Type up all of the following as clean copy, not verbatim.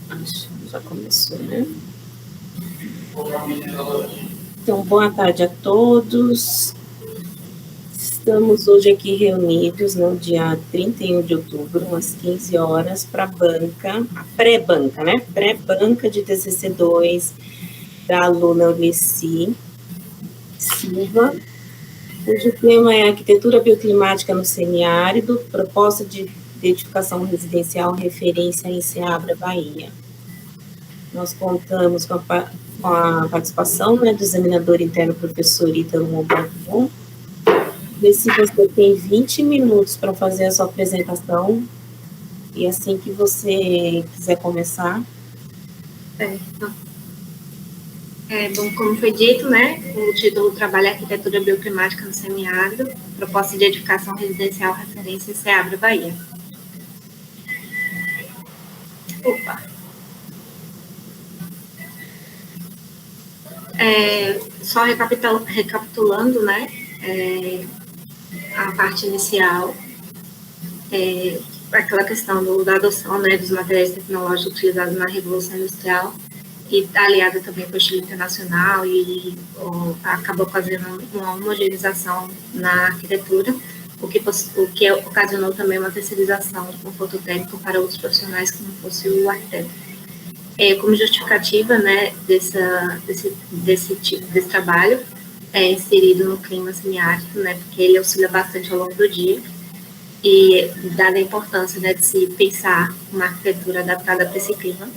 Acho que já começou, né? Então, boa tarde a todos. Estamos hoje aqui reunidos no dia 31 de outubro, às 15 horas, para a banca, a pré-banca, né? Pré-banca de TCC2 da aluna Ulessi Silva, cujo tema é Arquitetura Bioclimática no Semiárido, proposta de edificação residencial referência em Ceabra, Bahia. Nós contamos com a participação, né, do examinador interno, professor Ítalo Montalvão. Se você tem 20 minutos para fazer a sua apresentação, e assim que você quiser começar. Bom, como foi dito, né, o título do trabalho é Arquitetura Bioclimática no Semiárido, proposta de edificação residencial referência em Ceabra, Bahia. Só recapitulando, né, a parte inicial, aquela questão da adoção, né, dos materiais tecnológicos utilizados na Revolução Industrial, e aliada também com o estilo internacional, e acabou fazendo uma homogeneização na arquitetura, o que ocasionou também uma terceirização do conforto técnico para outros profissionais que não fosse o arquiteto. Como justificativa, né, desse trabalho, inserido no clima semiárido, né, porque ele auxilia bastante ao longo do dia, e dada a importância, né, de se pensar uma arquitetura adaptada para esse clima,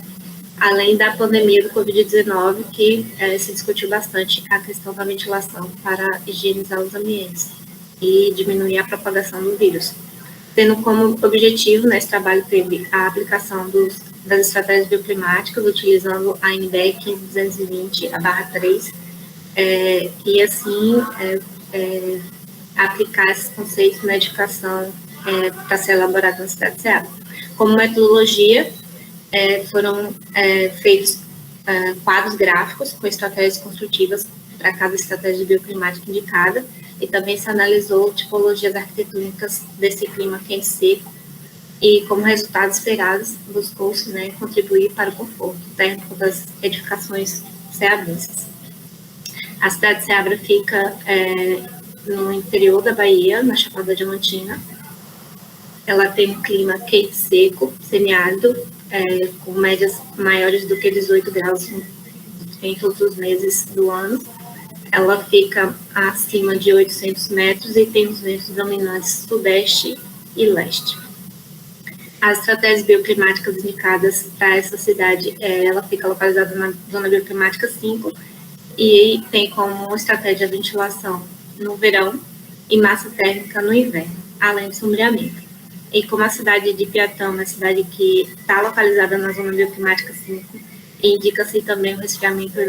além da pandemia do Covid-19, que se discutiu bastante a questão da ventilação para higienizar os ambientes e diminuir a propagação do vírus. Tendo como objetivo, nesse trabalho, teve a aplicação das estratégias bioclimáticas, utilizando a NBR 15220/3, e assim aplicar esses conceitos na edificação para ser elaborado na cidade de Ceabra. Como metodologia, foram feitos quadros gráficos com estratégias construtivas para cada estratégia bioclimática indicada, e também se analisou tipologias arquitetônicas desse clima quente seco, e como resultados esperados, buscou-se, né, contribuir para o conforto térmico das edificações ceabrenses. A cidade de Ceabra fica no interior da Bahia, na Chapada Diamantina. Ela tem um clima quente seco, semiárido, com médias maiores do que 18 graus em todos os meses do ano. Ela fica acima de 800 metros e tem os ventos dominantes sudeste e leste. As estratégias bioclimáticas indicadas para essa cidade, ela fica localizada na zona bioclimática 5 e tem como estratégia a ventilação no verão e massa térmica no inverno, além de sombreamento. E como a cidade de Piatã é uma cidade que está localizada na zona bioclimática 5, indica-se também o resfriamento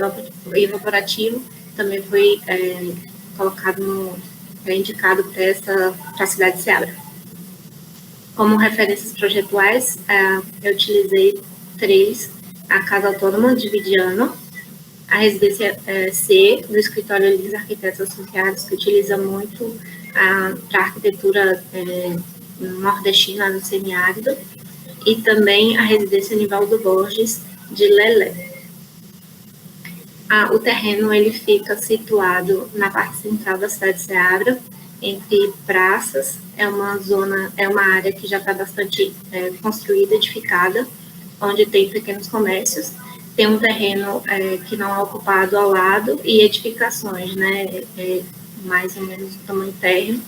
evaporativo, também foi indicado para a cidade de Ceabra. Como referências projetuais, eu utilizei 3: a Casa Autônoma de Vidiano, a residência C, do escritório Elis Arquitetos Associados, que utiliza muito para a arquitetura nordestina, no semiárido, e também a residência Nivaldo Borges, de Lelé. O terreno ele fica situado na parte central da cidade de Ceabra, entre praças. É uma área que já está bastante construída, edificada, onde tem pequenos comércios. Tem um terreno que não é ocupado ao lado e edificações, né, mais ou menos do tamanho térreo,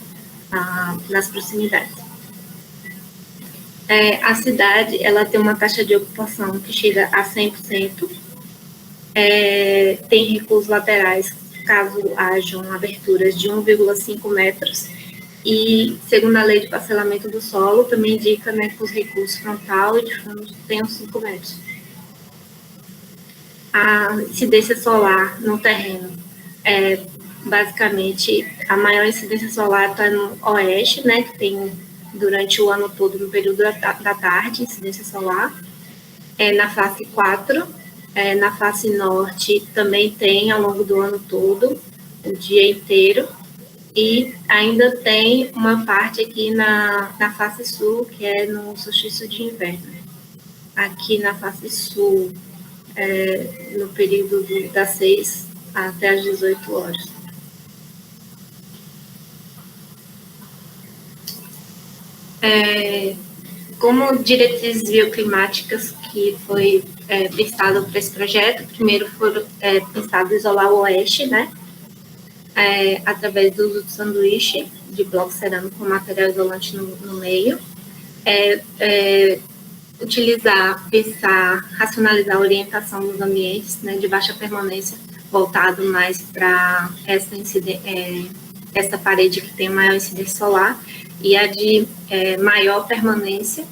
nas proximidades. A cidade ela tem uma taxa de ocupação que chega a 100%. Tem recuos laterais, caso hajam aberturas de 1,5 metros. E, segundo a lei de parcelamento do solo, também indica, né, que os recuos frontal e de fundo tenham 5 metros. A incidência solar no terreno basicamente, a maior incidência solar está no oeste, né, que tem durante o ano todo, no período da tarde, incidência solar. Na face 4, na face norte também tem ao longo do ano todo, o dia inteiro. E ainda tem uma parte aqui na face sul, que é no solstício de inverno. aqui na face sul, no período das 6 até as 18 horas. Como diretrizes bioclimáticas que foi pensado para esse projeto, primeiro foi pensado isolar o oeste, né, através do uso do sanduíche de bloco cerâmico com material isolante no meio, pensar, racionalizar a orientação dos ambientes, né, de baixa permanência, voltado mais para essa parede que tem maior incidência solar, e a de maior permanência,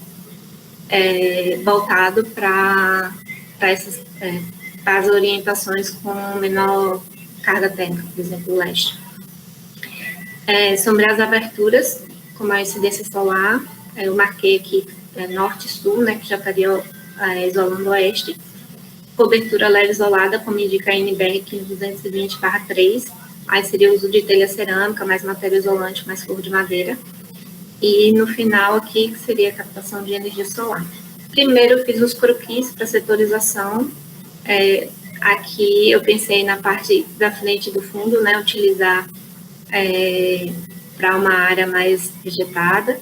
voltado para as orientações com menor carga térmica, por exemplo, o leste. Sobre as aberturas, como a incidência solar, eu marquei aqui norte e sul, né, que já estaria isolando o oeste. Cobertura leve isolada, como indica a NBR 1520/3, aí seria o uso de telha cerâmica, mais matéria isolante, mais forro de madeira. E no final aqui, que seria a captação de energia solar. Primeiro eu fiz os croquis para setorização. Aqui eu pensei na parte da frente do fundo, né, utilizar para uma área mais vegetada,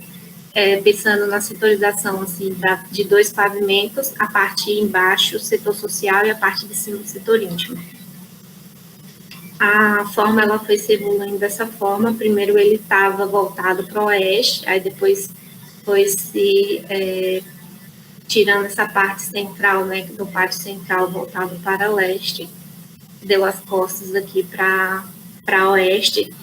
pensando na setorização assim, de 2 pavimentos, a parte embaixo, setor social, e a parte de cima, setor íntimo. A forma ela foi se evoluindo dessa forma. Primeiro ele estava voltado para o oeste, aí depois foi se tirando essa parte central, né, do pátio central voltado para leste, deu as costas aqui para oeste,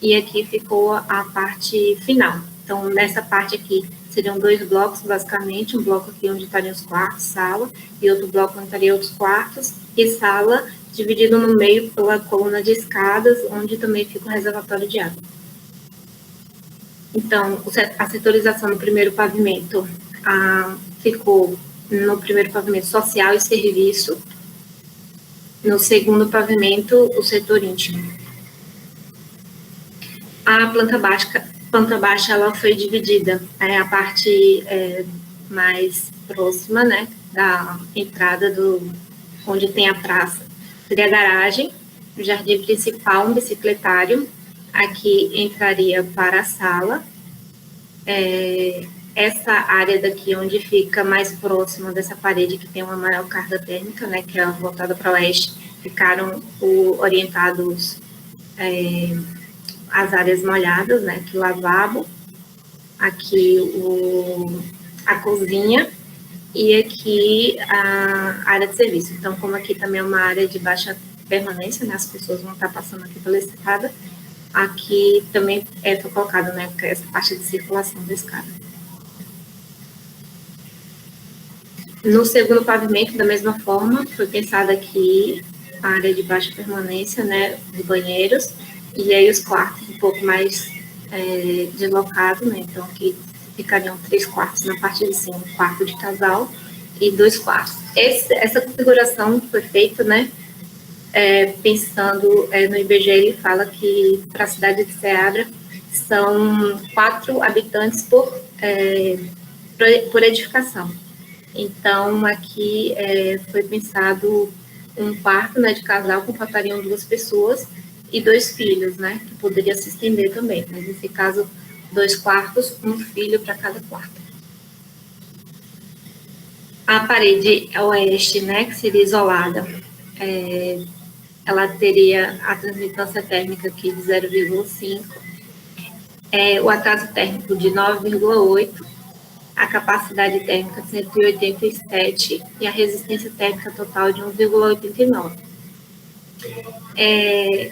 e aqui ficou a parte final. Então, nessa parte aqui, seriam 2 blocos, basicamente, um bloco aqui onde estariam os quartos, sala, e outro bloco onde estariam outros quartos, e sala, dividido no meio pela coluna de escadas, onde também fica o reservatório de água. Então, a setorização no primeiro pavimento ficou no primeiro pavimento social e serviço, no segundo pavimento, o setor íntimo. A planta baixa ela foi dividida, a parte mais próxima, né, da entrada onde tem a praça, seria a garagem, o jardim principal, um bicicletário, aqui entraria para a sala, essa área daqui onde fica mais próxima dessa parede que tem uma maior carga térmica, né, que é voltada para o oeste, ficaram orientados as áreas molhadas, né, aqui o lavabo, aqui a cozinha e aqui a área de serviço. Então, como aqui também é uma área de baixa permanência, né, as pessoas vão estar passando aqui pela escada, aqui também foi colocado, né, essa parte de circulação da escada. No segundo pavimento, da mesma forma, foi pensada aqui a área de baixa permanência, né, dos banheiros, e aí os quartos um pouco mais deslocados, né, então aqui ficariam 3 quartos na parte de cima, um quarto de casal e 2 quartos. Essa configuração foi feita, né, pensando no IBGE, ele fala que para a cidade de Ceará são 4 habitantes por edificação. Então, aqui foi pensado um quarto, né, de casal, com faltariam 2 pessoas e 2 filhos, né, que poderia se estender também, mas nesse caso, 2 quartos, um filho para cada quarto. A parede oeste, né, que seria isolada, ela teria a transmitância térmica aqui de 0,5, o atraso térmico de 9,8, a capacidade térmica de 187 e a resistência térmica total de 1,89.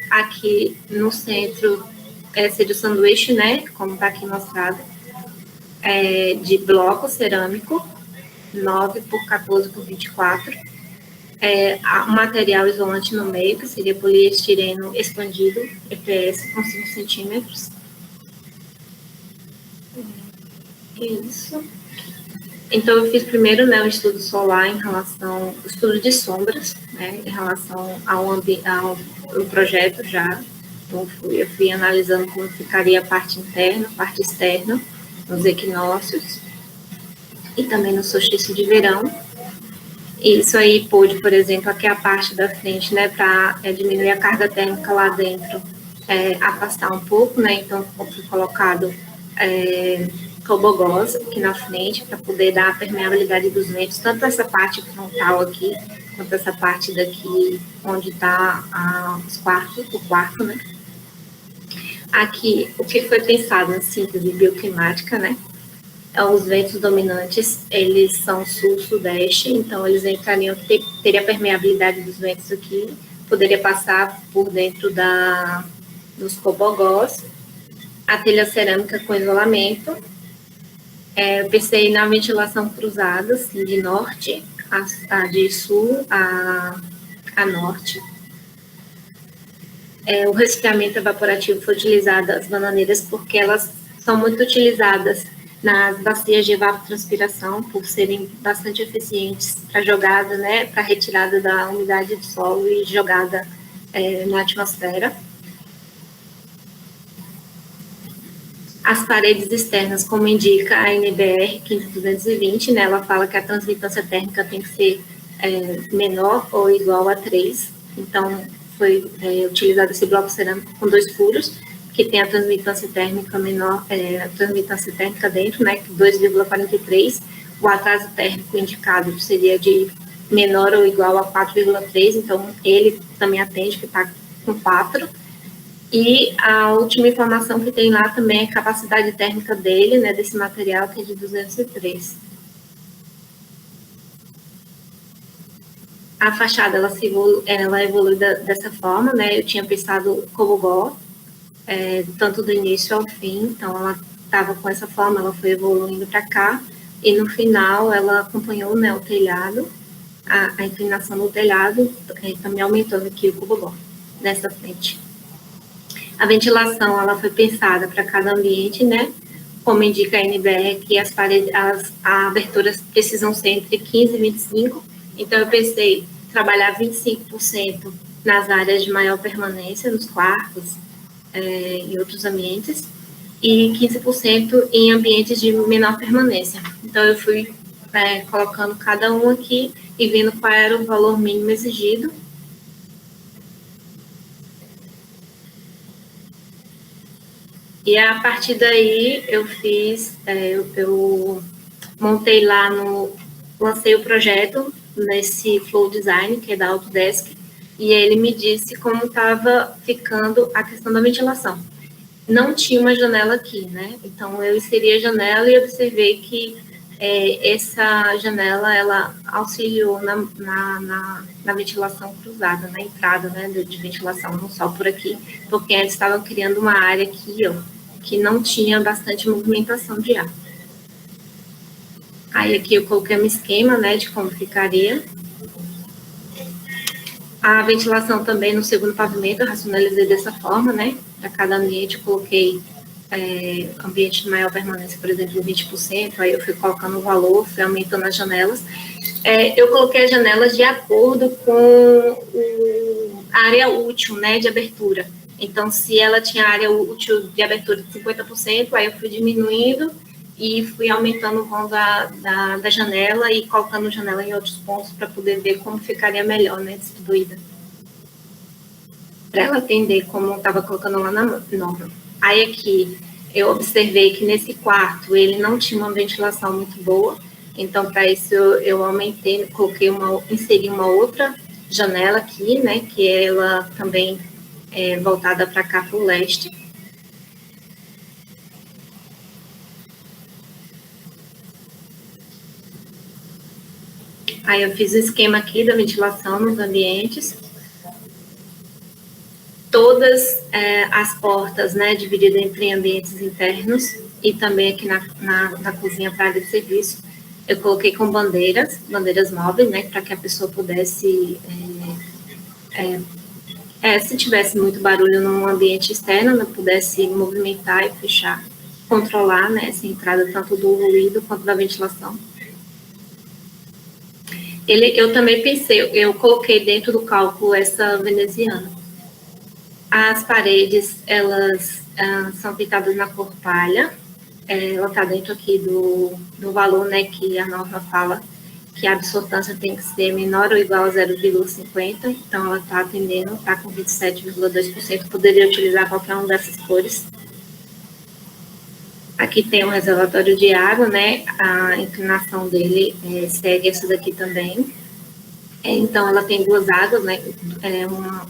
Aqui no centro seria o sanduíche, né, como está aqui mostrado, de bloco cerâmico, 9 por 14 por 24, um material isolante no meio, que seria poliestireno expandido, EPS, com 5 centímetros. Isso. Então, eu fiz primeiro, né, um estudo solar em relação, estudo de sombras, né, em relação ao projeto já. Então, eu fui analisando como ficaria a parte interna, a parte externa, nos equinócios, e também no solstício de verão. Isso aí pôde, por exemplo, aqui a parte da frente, né, para diminuir a carga térmica lá dentro, afastar um pouco, né, então foi colocado tobogós aqui na frente para poder dar a permeabilidade dos ventos, tanto essa parte frontal aqui, quanto essa parte daqui onde está o quarto, né. Aqui, o que foi pensado na síntese bioclimática, né, os ventos dominantes, eles são sul-sudeste, então eles entrariam, teria a permeabilidade dos ventos aqui, poderia passar por dentro dos cobogós, a telha cerâmica com isolamento. Eu pensei na ventilação cruzada, assim, de norte de sul a norte. O resfriamento evaporativo foi utilizado as bananeiras porque elas são muito utilizadas nas bacias de evapotranspiração, por serem bastante eficientes para jogada, né, para retirada da umidade do solo e jogada na atmosfera. As paredes externas, como indica a NBR 15220, né, ela fala que a transmitância térmica tem que ser menor ou igual a 3. Então, foi utilizado esse bloco cerâmico com 2 furos, que tem a transmitância térmica menor, a transmitância térmica dentro, né, 2,43. O atraso térmico indicado seria de menor ou igual a 4,3, então ele também atende, que está com 4. E a última informação que tem lá também é a capacidade térmica dele, né, desse material, que é de 203. A fachada, ela evolui dessa forma, né, eu tinha pensado cobogó, tanto do início ao fim, então ela estava com essa forma, ela foi evoluindo para cá, e no final ela acompanhou, né, o telhado, a inclinação do telhado, também aumentando aqui o cobogó, nessa frente. A ventilação, ela foi pensada para cada ambiente, né? Como indica a NBR, que as aberturas precisam ser entre 15 e 25. Então, eu pensei trabalhar 25% nas áreas de maior permanência, nos quartos e outros ambientes, e 15% em ambientes de menor permanência. Então, eu fui colocando cada um aqui e vendo qual era o valor mínimo exigido. E a partir daí eu fiz, eu montei lá lancei o projeto nesse Flow Design, que é da Autodesk, e ele me disse como estava ficando a questão da ventilação. Não tinha uma janela aqui, né? Então eu inseri a janela e observei que essa janela, ela auxiliou na ventilação cruzada, na entrada, né, de ventilação, não só por aqui, porque eles estavam criando uma área aqui, ó, que não tinha bastante movimentação de ar. Aí aqui eu coloquei um esquema, né, de como ficaria. A ventilação também no segundo pavimento eu racionalizei dessa forma, né, para cada ambiente eu coloquei ambiente de maior permanência, por exemplo, 20%, aí eu fui colocando o valor, fui aumentando as janelas. Eu coloquei as janelas de acordo com a área útil, né, de abertura. Então, se ela tinha área útil de abertura de 50%, aí eu fui diminuindo e fui aumentando o vão da janela e colocando janela em outros pontos para poder ver como ficaria melhor, né, distribuída. Para ela atender como eu estava colocando lá na norma. Aí aqui eu observei que nesse quarto ele não tinha uma ventilação muito boa, então para isso eu aumentei, inseri uma outra janela aqui, né, que ela também voltada para cá, para o leste. Aí eu fiz o esquema aqui da ventilação nos ambientes. Todas as portas, né, divididas entre ambientes internos e também aqui na cozinha para área de serviço, eu coloquei com bandeiras móveis, né, para que a pessoa pudesse, se tivesse muito barulho no ambiente externo, ela pudesse movimentar e fechar, controlar, né, essa entrada tanto do ruído quanto da ventilação. Eu também pensei, eu coloquei dentro do cálculo essa veneziana. As paredes, elas são pintadas na cor palha, ela está dentro aqui do valor, né, que a norma fala, que a absortância tem que ser menor ou igual a 0,50, então ela está atendendo, está com 27,2%, poderia utilizar qualquer uma dessas cores. Aqui tem um reservatório de água, né, a inclinação dele segue essa daqui também. Então, ela tem duas águas, né,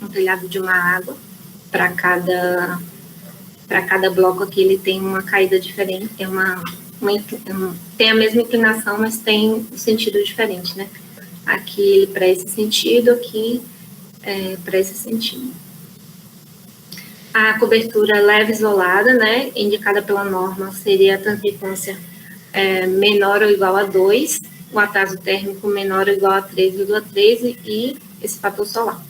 um telhado de uma água, para cada bloco aqui ele tem uma caída diferente, tem a mesma inclinação, mas tem um sentido diferente, né? Aqui ele para esse sentido, aqui para esse sentido. A cobertura leve isolada, né, indicada pela norma, seria a transmitância menor ou igual a 2, o atraso térmico menor ou igual a 3,13 e esse fator solar.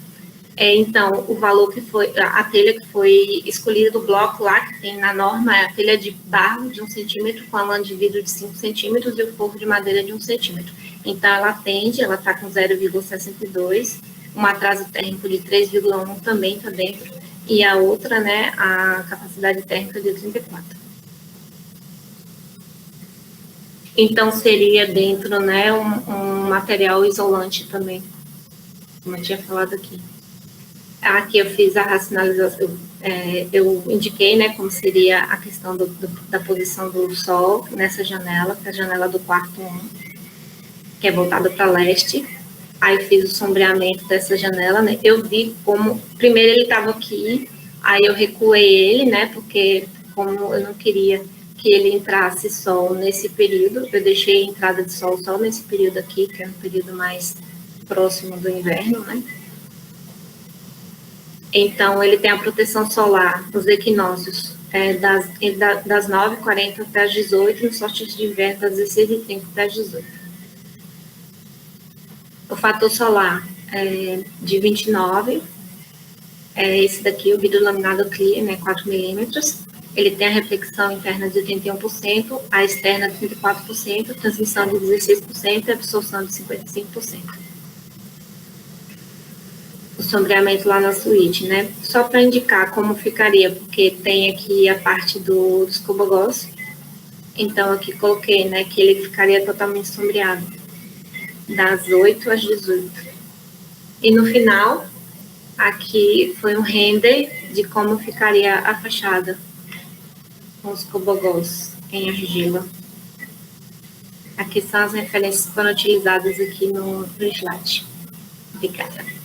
Então, o valor que foi, a telha que foi escolhida do bloco lá, que tem na norma, é a telha de barro de 1 centímetro com a lã de vidro de 5 centímetros e o forro de madeira de 1 centímetro. Então, ela está com 0,62, um atraso térmico de 3,1 também está dentro, e a outra, né, a capacidade térmica de 34. Então, seria dentro, né, um material isolante também, como eu tinha falado aqui. Aqui eu fiz a racionalização, eu indiquei, né, como seria a questão da posição do sol nessa janela, que é a janela do quarto 1, que é voltada para leste. Aí fiz o sombreamento dessa janela, né, eu vi como, primeiro ele estava aqui, aí eu recuei ele, né, porque como eu não queria que ele entrasse sol nesse período, eu deixei a entrada de sol só nesse período aqui, que é um período mais próximo do inverno, né. Então, ele tem a proteção solar nos equinócios das 9h40 até as 18, nos solstícios de inverno das 16h30 até as 18. O fator solar é de 29, esse daqui, o vidro laminado clear, né, 4 milímetros. Ele tem a reflexão interna de 81%, a externa de 34%, transmissão de 16% e absorção de 55%. O sombreamento lá na suíte, né? Só para indicar como ficaria, porque tem aqui a parte dos cobogós. Então, aqui coloquei, né, que ele ficaria totalmente sombreado, das 8 às 18. E no final, aqui foi um render de como ficaria a fachada com os cobogós em argila. Aqui são as referências que foram utilizadas aqui no slide. Obrigada.